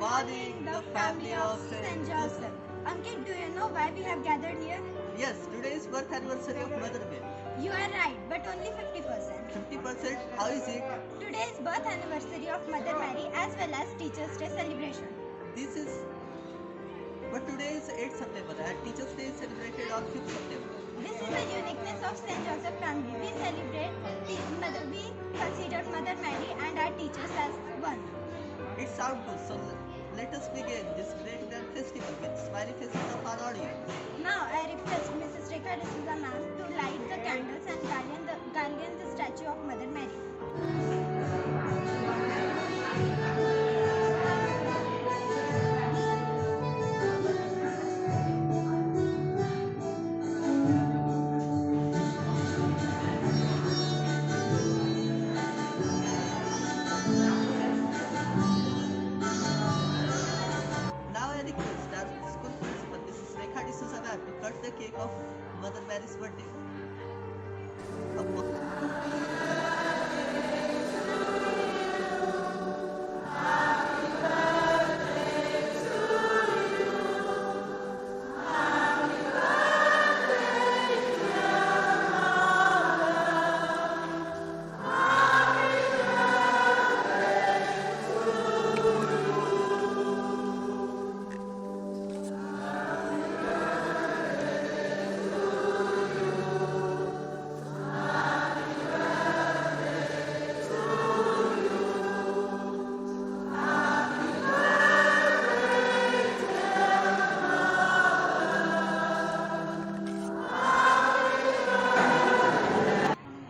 morning, the family of Saint Joseph. Ankit, do you know why we have gathered here? Yes, today is birth anniversary of Mother Mary. You are right, but only 50%. 50%? How is it? Today is birth anniversary of Mother Mary as well as Teachers' Day celebration. This is. But today is 8th September and Teachers' Day is celebrated on 5th September. This is the uniqueness of Saint Joseph family. We celebrate we consider Mother Mary and our teachers as one. It sounds good, so let us begin this great grand festival with smiley faces of our audience. Now I request Mrs. Rekha D'Souza ma'am to light the candles and guardian the statue of Mother Mary. Now I request our school principal, Mrs. Rekha D'Souza ma'am, to cut the cake of Mother Mary's birthday.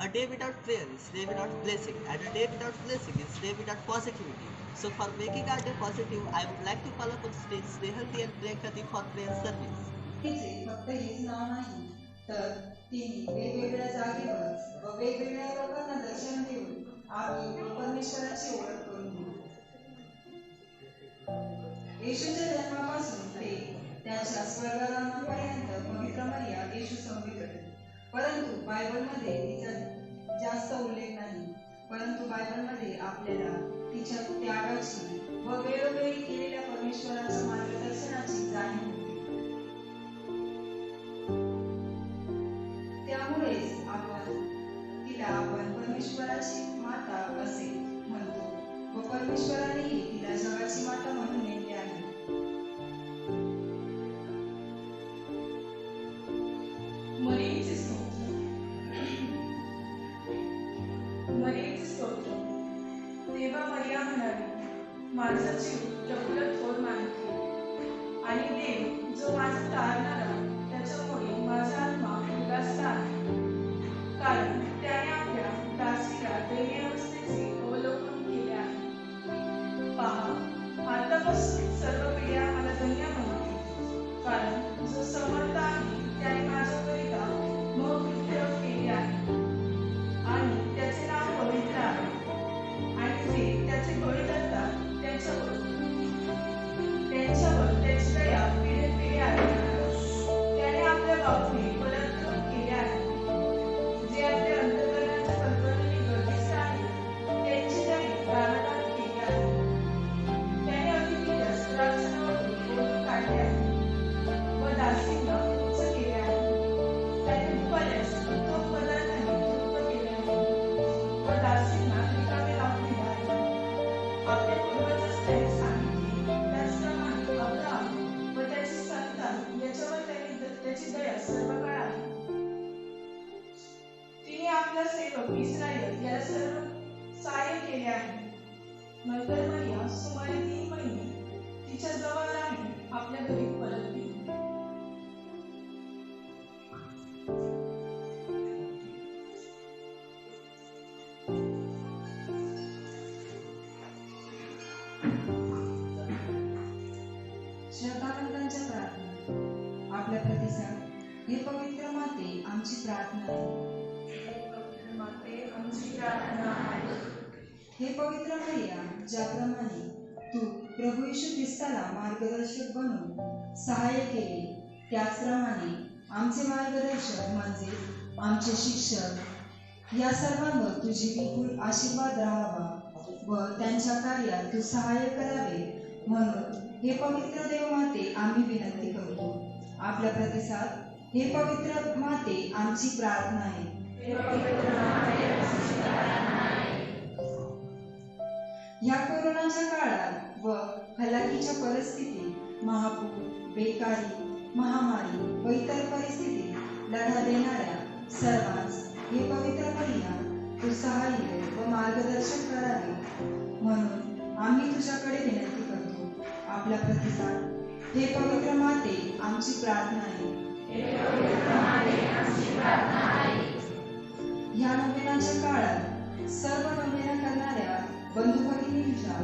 A day without prayer is day without blessing, and a day without blessing is day without positivity. So for making our day positive, I would like to call upon stage Snehalti and Priyankati for prayer service. तिचे फक्त हेच नाव नाही तर तिने वेगवेगळ्या जागेवर व वेगवेगळ्या लोकांना दर्शन देऊन आम्ही परमेश्वराची ओळख करून घेऊ. येशूच्या जन्मापासून ते त्याच्या स्वर्गारोहणापर्यंत पवित्र मरिया येशू संवित होते. परंतु बायबलमध्ये तिचा जास्त उल्लेख नाही. परंतु बायबलमध्ये आपल्याला तिच्या त्यागाची व वेळोवेळी केलेल्या परमेश्वराच्या मार्गदर्शनाची जाणीव होते. त्यामुळेच तिला आपण परमेश्वराची माता असे म्हणतो व परमेश्वरानेही तिला जगाची माता म्हणून नेमले आहे. मरियेचे स्तोत्र. मरियेचे स्तोत्र. तेव्हा मरिया म्हणाली, माझा जीव प्रभूला थोर मानते आणि देव जो माझा तारणारा त्याच्यामुळे माझा आत्मा उदासला आहे, कारण त्याने आपल्या दासीला दैन्य अवस्थेचे अवलोकन केले आहे. पहा, आतापासून सर्व पिढ्या मला धन्य म्हणतील, कारण जो समर्थ आहे त्याने माझ्याकरिता महत्कृत्य केले आहे आणि त्याचे नाव पवित्र आहे आणि जे त्याचे बळी करतात त्यांच्यावर त्याची दया पिढी आहे. त्याने आपल्या बाजूने पराक्रम केले आहे. जे आपल्या अंतःकरणाच्या कल्पनेने गर्दिष्ट आहे त्यांची त्याने दानादान केली आहे. त्याने अतिथीला सुरासनावरून ओढून काढले आहे व दासींना उच्च केले आहे. त्याने भूपाल्यास उत्तम पदार्थाने तृप्त केले आहे व दासींना रिकामे लावून दिले आहे. आपल्या पूर्वजांस त्याने सांगितले त्याचप्रमाणे अब्राहम व त्याची संतान याच्यावर त्याची दया सर्वकाळ आहे. तिने आपला सेवक इस्रायल याला सर्व सहाय्य केले आहे. नंतर मरिया सुमारे 3 महिने तिच्या जवळ राहून आपल्या घरी परतली. श्रद्धावंतांच्या प्रार्थना. आपल्या प्रतिसाद. हे पवित्र माते आमची प्रार्थना आहे. माते आमची प्रार्थना आहे. हे पवित्र मरिया, ज्याप्रमाणे तू प्रभू येशू ख्रिस्ताला मार्गदर्शक बनून सहाय्य केले, त्याचप्रमाणे आमचे मार्गदर्शक म्हणजे आमचे शिक्षक या सर्वांवर तुझी विपुल आशीर्वाद राहावा व त्यांच्या कार्यात तू सहाय्य करावे म्हणून हे पवित्र देव माते आम्ही विनंती करतो. आपला प्रतिसाद. हे पवित्र माते आमची प्रार्थना आहे. या कोरोनाच्या काळात व हलाखीच्या परिस्थितीत महापूर, बेकारी, महामारी व इतर परिस्थितीत लढा देणाऱ्या सर्वांस हे पवित्र महिना तू सहाय्य व मार्गदर्शन करावे म्हणून आम्ही तुझ्याकडे विनंती करतो. आपला प्रतिसाद. हे पवित्र माते आमची प्रार्थना आहे. ह्या नोवेनाच्या काळात सर्व नोवेना करणाऱ्या बंधू भगिनींच्या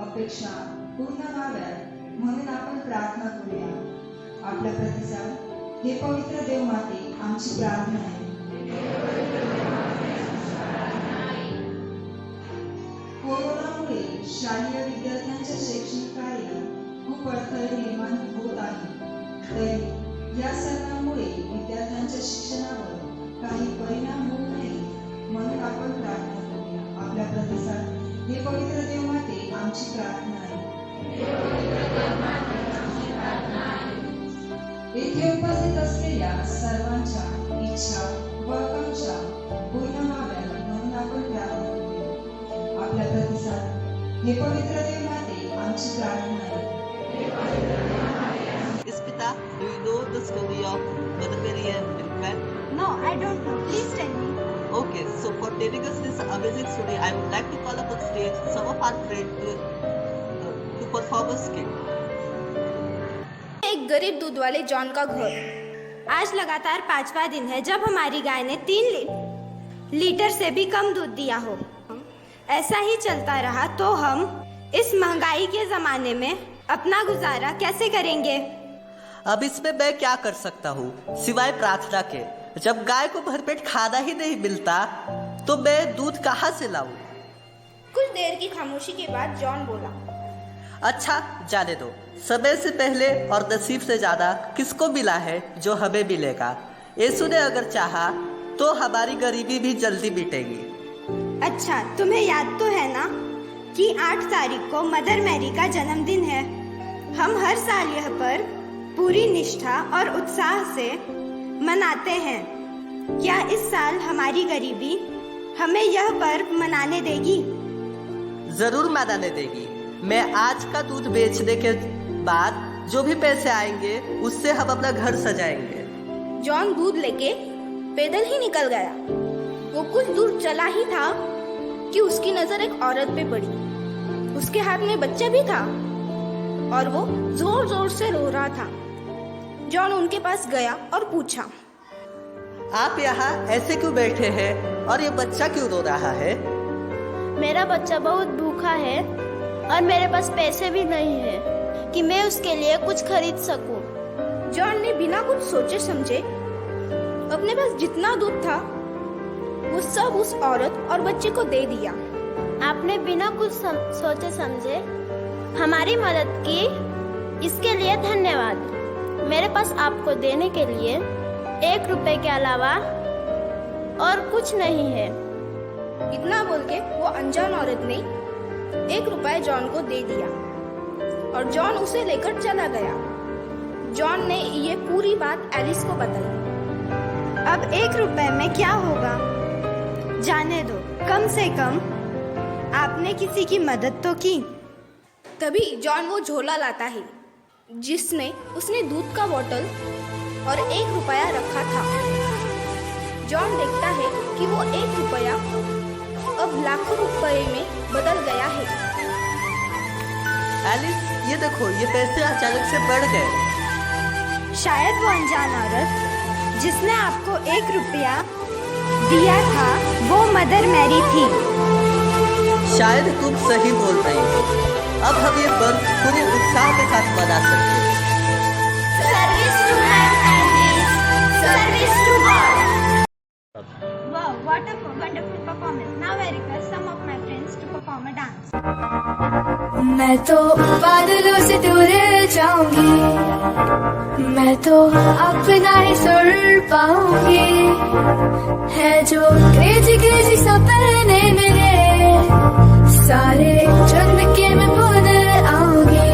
अपेक्षा पूर्ण व्हाव्यात म्हणून आपण प्रार्थना करूया. आपला प्रतिसाद. हे पवित्र देव माते आमची प्रार्थना आहे. कोरोनामुळे शालेय विद्यार्थ्यांच्या शैक्षणिक कार्यात खूप अडथळे निर्माण होत आहे. तरी या सर्वांमुळे विद्यार्थ्यांच्या शिक्षणावर काही परिणाम होऊ नये म्हणून आपण प्रार्थना करूया. आपला प्रतिसाद. हे पवित्र देव माते आमची प्रार्थना आहे. येथे उपस्थित असलेल्या सर्वांच्या इच्छा व आकांक्षा पूर्ण व्हाव्यात म्हणून आपण प्रार्थना करूया. आपला प्रतिसाद. हे पवित्र देव माते आमची प्रार्थना आहे. Ispita, do you know the story of Mother Mary and Milkman? No, I don't know. Please tell me. Okay, so for telling us this amazing story, I would like to call up on stage some of our friends to perform a skit. एक गरीब दूध वाले John का घर. आज लगातार 5वां दिन है जब हमारी गाय ने 3 लीटर से भी कम दूध दिया हो. ऐसा ही चलता रहा तो हम इस महंगाई के जमाने में अपना गुजारा कैसे करेंगे? अब इसमें मैं क्या कर सकता हूँ सिवाय प्रार्थना के. जब गाय को भरपेट खाना ही नहीं मिलता तो मैं दूध कहाँ से लाऊं? कुछ देर की खामोशी के बाद जॉन बोला, अच्छा जाने दो. समय से पहले और नसीब से ज्यादा किसको मिला है जो हमें मिलेगा. यीशु ने अगर चाहा तो हमारी गरीबी भी जल्दी मिटेगी. अच्छा तुम्हें याद तो है ना कि 8 तारीख को मदर मैरी का जन्मदिन है. हम हर साल यह पर पूरी निष्ठा और उत्साह से मनाते हैं. क्या इस साल हमारी गरीबी हमें यह पर्व मनाने देगी? जरूर मनाने देगी. मैं आज का दूध बेचने के बाद जो भी पैसे आएंगे उससे हम अपना घर सजाएंगे. जॉन दूध लेके पैदल ही निकल गया. वो कुछ दूर चला ही था कि उसकी नजर एक औरत पे पड़ी. उसके हाथ में बच्चा भी था और वो जोर जोर से रो रहा था. जॉन उनके पास गया और पूछा, आप यहाँ ऐसे क्यों बैठे हैं और ये बच्चा क्यों रो रहा है? मेरा बच्चा बहुत भूखा है और मेरे पास पैसे भी नहीं है कि मैं उसके लिए कुछ खरीद सकूं. जॉन ने बिना कुछ सोचे समझे अपने पास जितना दूध था वो सब उस औरत और बच्चे को दे दिया. आपने बिना कुछ सोचे समझे हमारी मदद की, इसके लिए धन्यवाद. मेरे पास आपको देने के लिए 1 रुपए के अलावा और कुछ नहीं है. इतना बोल के वो अनजान औरत ने 1 रुपया जॉन को दे दिया और जॉन उसे लेकर चला गया. जॉन ने ये पूरी बात एलिस को बताई. अब 1 रुपए में क्या होगा? जाने दो, कम से कम आपने किसी की मदद तो की. तभी जॉन वो झोला लाता है जिसमें उसने दूध का बोतल और 1 रुपया रखा था. जॉन देखता है कि वो 1 रुपया अब लाखों रुपए में बदल गया है. एलिस ये देखो, ये पैसे अचानक से बढ़ गए. शायद वो अनजान औरत जिसने आपको 1 रुपया दिया था वो मदर मैरी थी. शायद तुम सही बोल रही हो. अब हम ये पर्व पूरे उत्साह के साथ मना सकते हैं. Service to man, service to God. Wow, what a wonderful performance. Now I request some of my friends to perform a dance. मैं तो बादलों से दूर जाऊंगी, मैं तो अपना ही सुर पाऊंगी. है जो क्रेजी क्रेजी सपने मेरे सारे चुन के मैं भूल आऊंगी.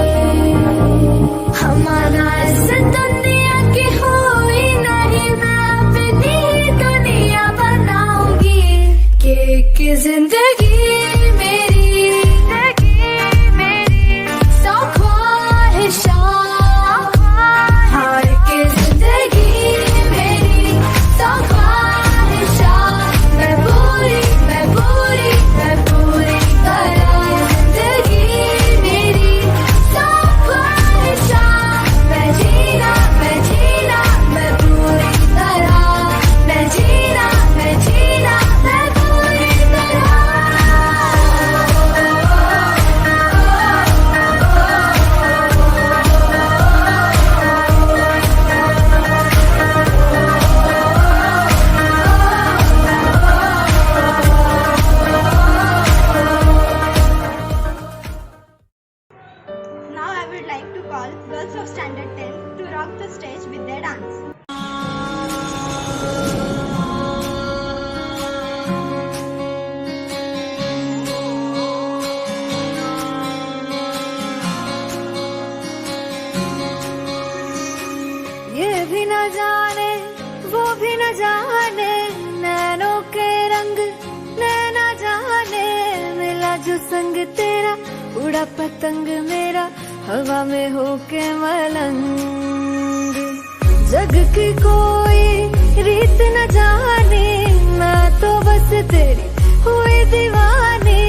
would like to call girls of standard 10 to rock the stage with their dance. ये भी न जाने वो भी न जाने नैनों के रंग नैना जाने मिला जो संग तेरा उड़ा पतंग मेरा हवा में होके मलंग जग की कोई रीत न जाने मैं तो बस तेरी हुई दीवानी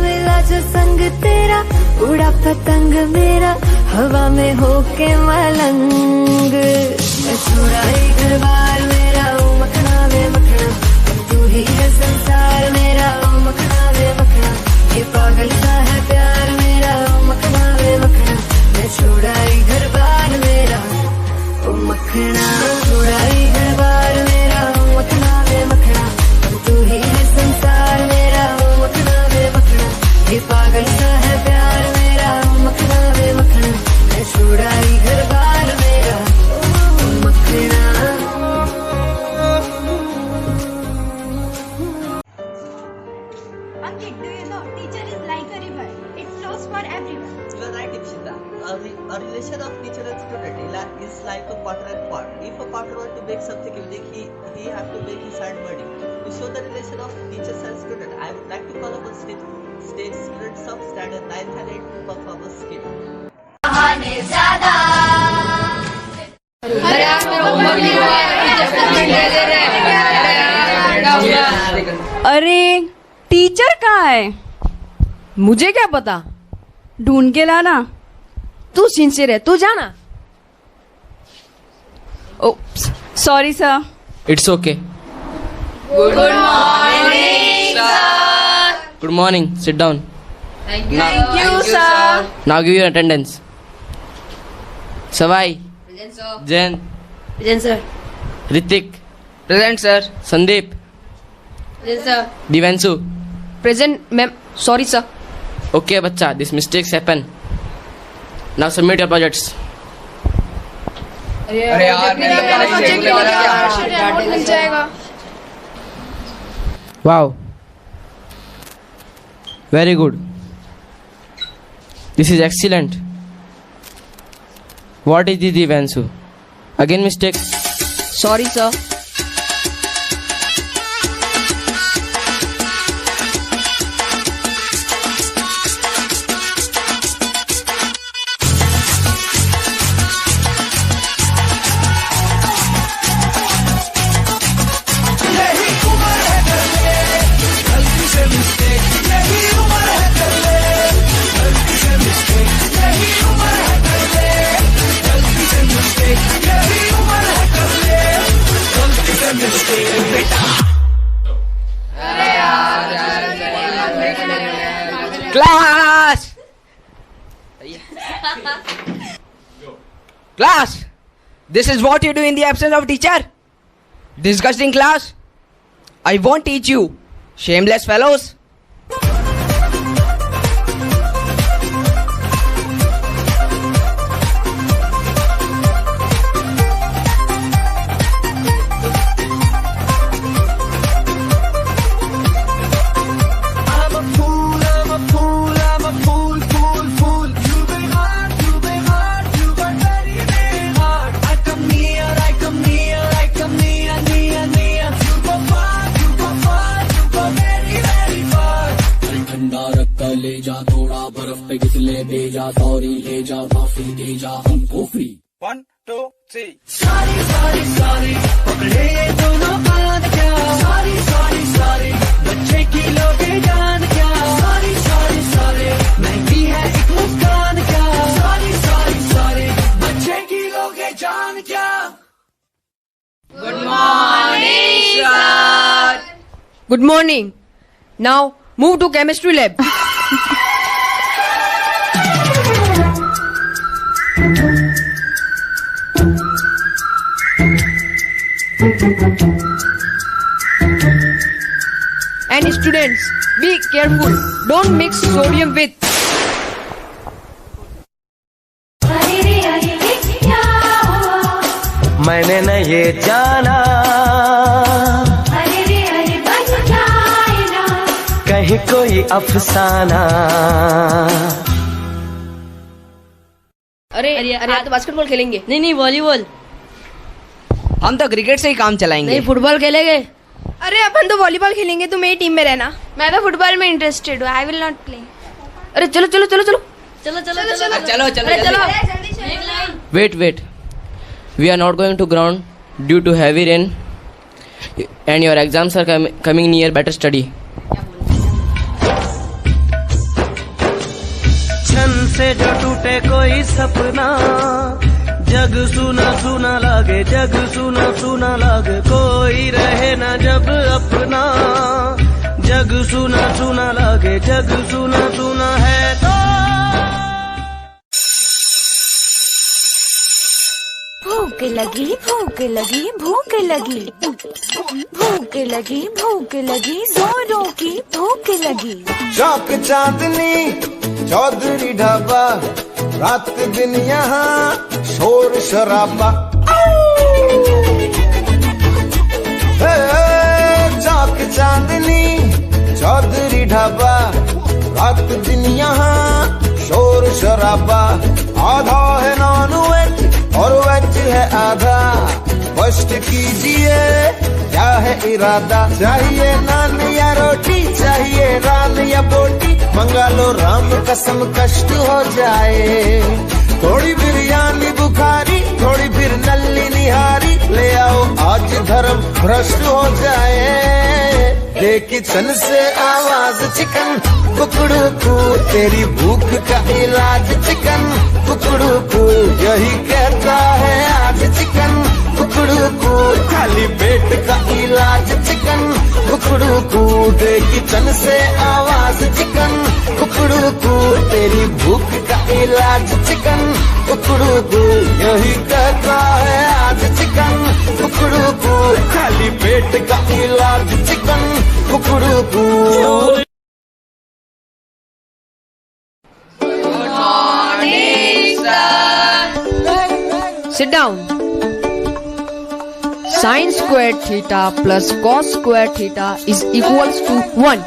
मिला जो संग तेरा उड़ा पतंग मेरा हवा में होके मलंग मैं छोड़ा ही घर बार मेरा ओ मखना वे मखना तू ही है संसार मेरा ओ मखना वे मखना ये पागल सा है प्यार मेरा ओ मखना वे मखना मैं छोड़ा ही घर बार मेरा ओ मखना छोड़ा ही घर बार मेरा ओ मखना वे मखना तू ही है संसार मेरा ओ मखना वे मखना ये पागल सा है प्यार मेरा ओ मखना वे मखना मैं छोड़ा ही घर बार मेरा ओ मखना Ankit, do you know teacher is like a river? It flows for everyone. You are right, Ikshita. A relation of teacher and student is like a potter and pot. If a potter wants to make something unique, he have to make his hand muddy. To show the relation of teachers and student, I would like to call upon stage students of standard 9th and 8th to perform a skit. अरे teacher कहाँ है? मुझे क्या पता, ढूंढ के लाना। तू सिंसियर है, तू जाना। Oh sorry sir. It's okay. Good morning, sit down. Thank you sir. Now give your attendance. Sawai, Jain, present sir. Hrithik, present sir. Sandeep, present sir. Divyanshu, present ma'am. Sorry sir. Okay बच्चा, this mistakes happen. Now submit your projects. अरे यार मिल जाएगा। Wow, very good, this is excellent. What is Divyanshu? Again mistake. Sorry sir. Class class, this is what you do in the absence of teacher. Disgusting class. I won't teach you, shameless fellows. ले जा थोड़ा बर्फ पे घिसले भेजा, sorry ले जा माफी दे जा हमको फ्री। 1 2 3 सॉरी सॉरी सॉरी, पकड़े ये दोनों हाथ क्या, सॉरी सॉरी सॉरी, बच्चे की लोगे जान क्या, सॉरी सॉरी सॉरी, महंगी है एक मुस्कान क्या, सॉरी सॉरी सॉरी, बच्चे की लोगे जान क्या। Good morning sir. Good morning. Now move to chemistry lab. And students, be careful. Don't mix sodium with मैंने न ये जाना अरे रे अरे बन जाए ना कहीं कोई अफसाना। अरे आज तो बास्केटबॉल खेलेंगे। नहीं वॉलीबॉल। हम तो क्रिकेट से ही काम चलाएंगे। नहीं फुटबॉल खेलेंगे। अरे अपन तो वॉलीबॉल खेलेंगे, तुम मेरी टीम में रहना। मैं तो फुटबॉल में इंटरेस्टेड हूँ, आई विल नॉट प्ले। अरे चलो चलो चलो चलो चलो चलो चलो। Wait. We are not going to ground due to heavy rain and your exams are coming near. Better study. छन से जो टूटे कोई सपना, जग सुना सुना लागे, जग सुना सुना लागे, कोई रहे ना जब अपना, जग सुना सुना लागे, जग सुना सुना है तो। भूख लगी भूख लगी भूख लगी भूख लगी भूख लगी जोरों की भूख लगी। चौक चांदनी चौधरी ढाबा, रात दिन यहाँ शोर शराबा। चौक चांदनी चौधरी ढाबा, रात दिन यहाँ शोर शराबा। आधा है नॉन वेज और वेज है आधा, फर्स्ट कीजिए क्या है इरादा। चाहिए नान या रोटी, चाहिए रान या बोटी, मंगा लो राम कसम कष्ट हो जाए। थोड़ी बिरयानी बुखारी, थोड़ी फिर नल्ली निहारी, ले आओ आज धर्म भ्रष्ट हो जाए। किचन से आवाज चिकन कुकड़ू कू, तेरी भूख का इलाज चिकन कुकड़ू कू, यही कहता है आज चिकन कुकड़ू कू, खाली पेट का इलाज चिकन कुकड़ू कू। किचन से आवाज चिकन कुकड़ू कू, तेरी भूख का इलाज चिकन कुकड़ू कू, यही कहता है आज चिकन कुकड़ू कू, खाली पेट का इलाज chicken Kukru Koo. Sit down. Sin squared theta plus cos squared theta is equals to 1.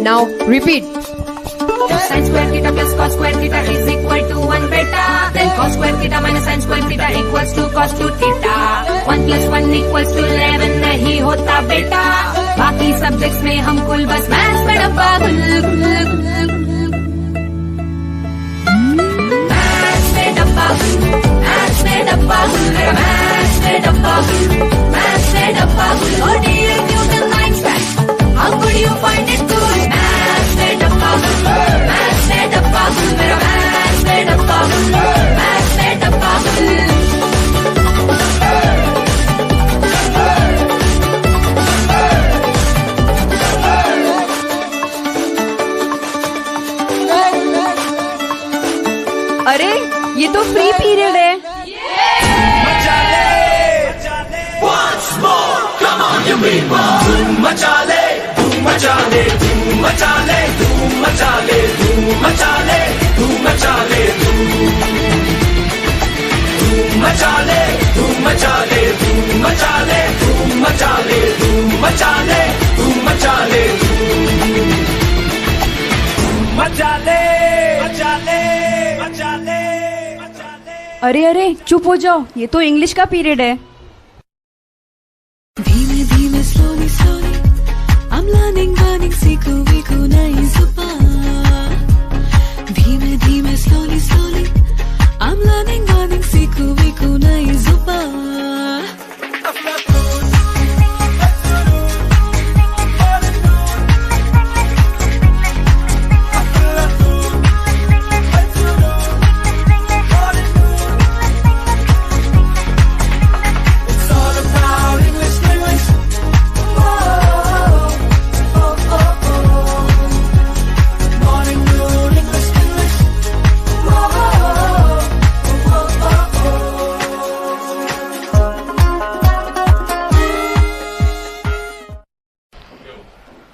Now repeat. Sin square theta plus cos square theta is equal to 1 beta. Then cos square theta minus sin square theta equals to cos 2 theta. 1 plus 1 equals to 11 नहीं होता बेटा। बाकी subjects में हम कुल बस maths में डब्बा गुल मैथ्स में डब्बा मैथ्स में डब्बा मेरा मैथ्स में डब्बा मैथ्स में डब्बा Oh dear Newton Einstein, how could you find it good? Maths में डब्बा मैथ्स में डब्बा मेरा मैथ्स में डब्बा मैथ्स में डब्बा अरे ये तो फ्री पीरियड है। अरे चुप हो जाओ, ये तो इंग्लिश का पीरियड है। धीमे धीमे slowly slowly I'm learning सीखूं वीखूं नई जुबान। धीमे धीमे slowly slowly I'm learning सीखूं वीखूं नई जुबान।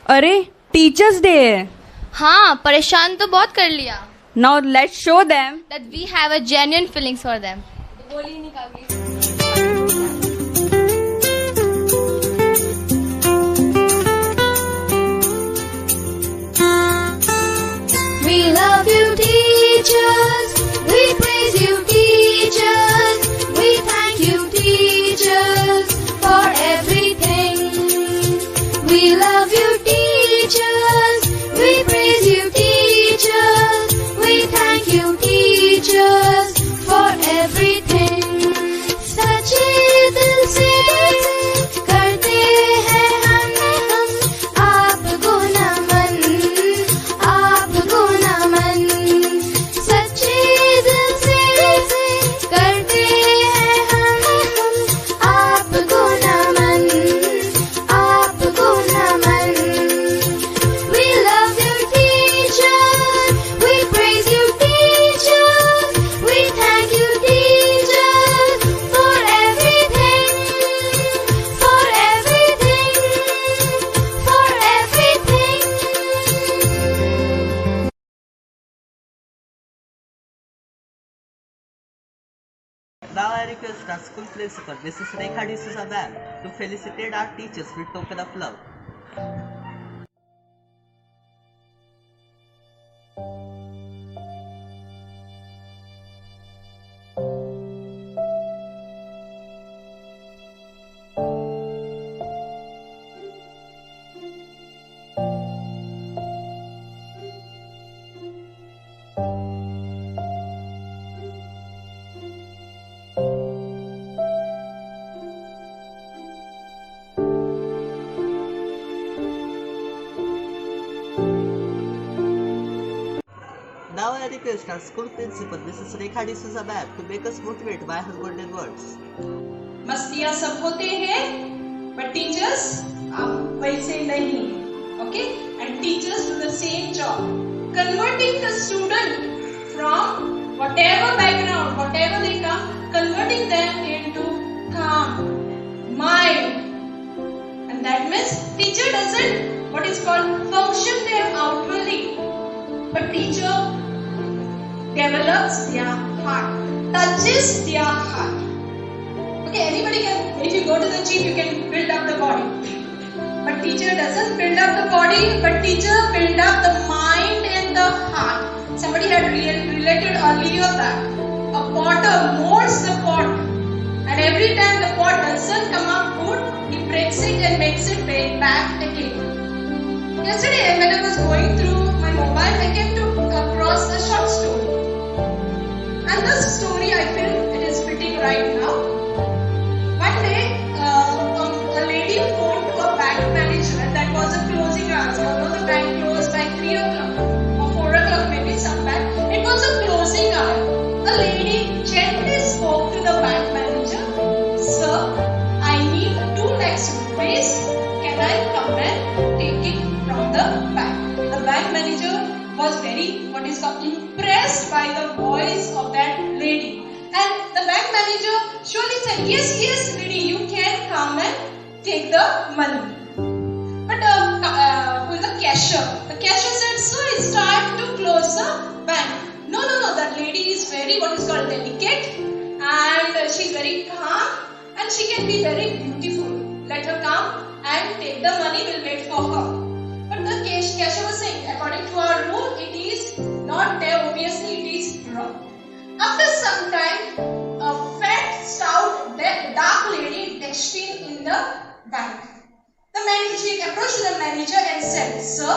अरे टीचर्स डे है। हाँ, परेशान तो बहुत कर लिया। Now let's show them that we have a genuine feelings for them. बोली निकाल Now I request our school principal, Mrs. Rekha D'Souza ma'am, to felicitate our teachers with token of love. Now I request our school principal, Mrs. Rekha D'Souza ma'am, to make us motivate by her golden words. मस्तियाँ सब होते हैं, but teachers आप वैसे नहीं, okay? And teachers do the same job, converting the student from whatever background, whatever they come, converting them into calm, mild, and that means teacher doesn't what is called function them outwardly, but teacher develops their heart, touches their heart. Okay, anybody can, if you go to the gym, you can build up the body. But teacher doesn't build up the body, but teacher build up the mind and the heart. Somebody had related earlier that a potter molds the pot, and every time the pot doesn't come out good, he breaks it and makes it back again. Yesterday, when I was going through my mobile, I came across a short story. And this story I feel it is fitting right now. One day, a lady phoned to a bank manager, and that was a closing hours. The bank closed by 3 o'clock or 4 o'clock, maybe some bank. It was a closing hour. The lady gently spoke to the bank manager. Sir, I need 2 lakhs rupees. Can I come and take it from the bank? The bank manager was very impressed by the voice of that lady, and the bank manager surely said, yes lady, you can come and take the money. But who is the cashier? The cashier said, sir, it's time to close the bank. No, that lady is very delicate, and she's very calm, and she can be very beautiful. Let her come and take the money, we'll wait for her. But the cashier was saying, according to our rule, it is not there, obviously it is wrong. After some time, a fat, stout, dark lady dashed in the bank. The manager approached the manager and said, sir,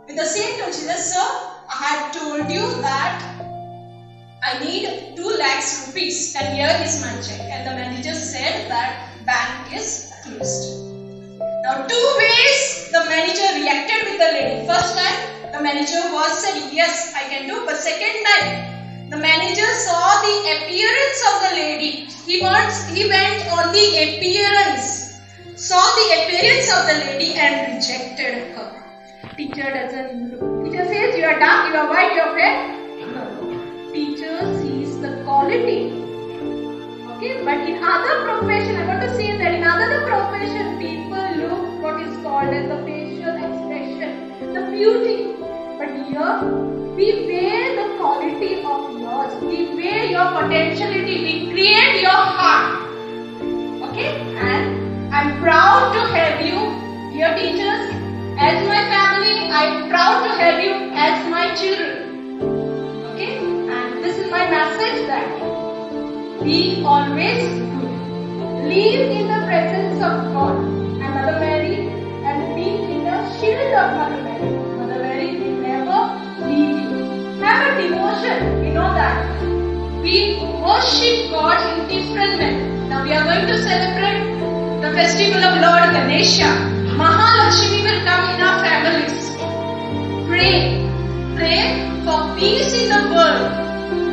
with the same tone, she said, sir, I had told you that I need 2 lakhs rupees, and here is my check. And the manager said that bank is closed. Now 2 ways the manager reacted with the lady. First time, the manager was said, yes, I can do. But second time, the manager saw the appearance of the lady. He went on the appearance, saw the appearance of the lady and rejected her. Teacher doesn't look. Teacher says, you are dark, you are white, you are fair. No. Teacher sees the quality. Okay, but in other profession, I want to say that in other profession, people look what is called as the facial expression, the beauty. But here, we weigh the quality of yours, we weigh your potentiality, we create your heart. Okay, and I'm proud to have you, dear teachers, as my family. I'm proud to have you as my children. Okay, and this is my message that be always good. Live in the presence of God and Mother Mary, and be in the shield of Mother Mary. Mother Mary will never leave you. Have a devotion, we know that. We worship God in different ways. Now we are going to celebrate the festival of Lord Ganesha. Mahalakshmi will come in our families. Pray for peace in the world.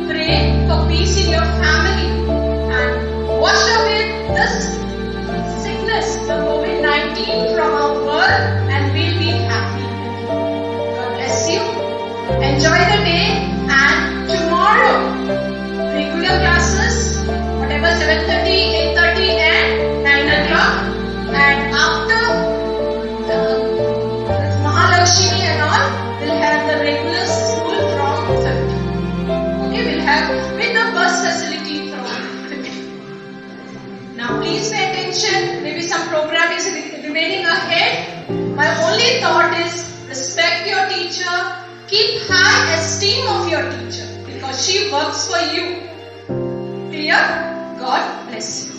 Pray for peace in your family. And wash away this sickness, the COVID-19 from our world, and we'll be happy. God bless you. Enjoy the day, and tomorrow, regular classes, whatever 7:30, 8:30 and 9 o'clock. And after Mahalakshmi and all, we'll have the regular school from 50. Okay, we'll have with the bus facility from 50. please pay attention. Maybe some program is remaining ahead. My only thought is respect your teacher. Keep high esteem of your teacher because she works for you. Clear? God bless you.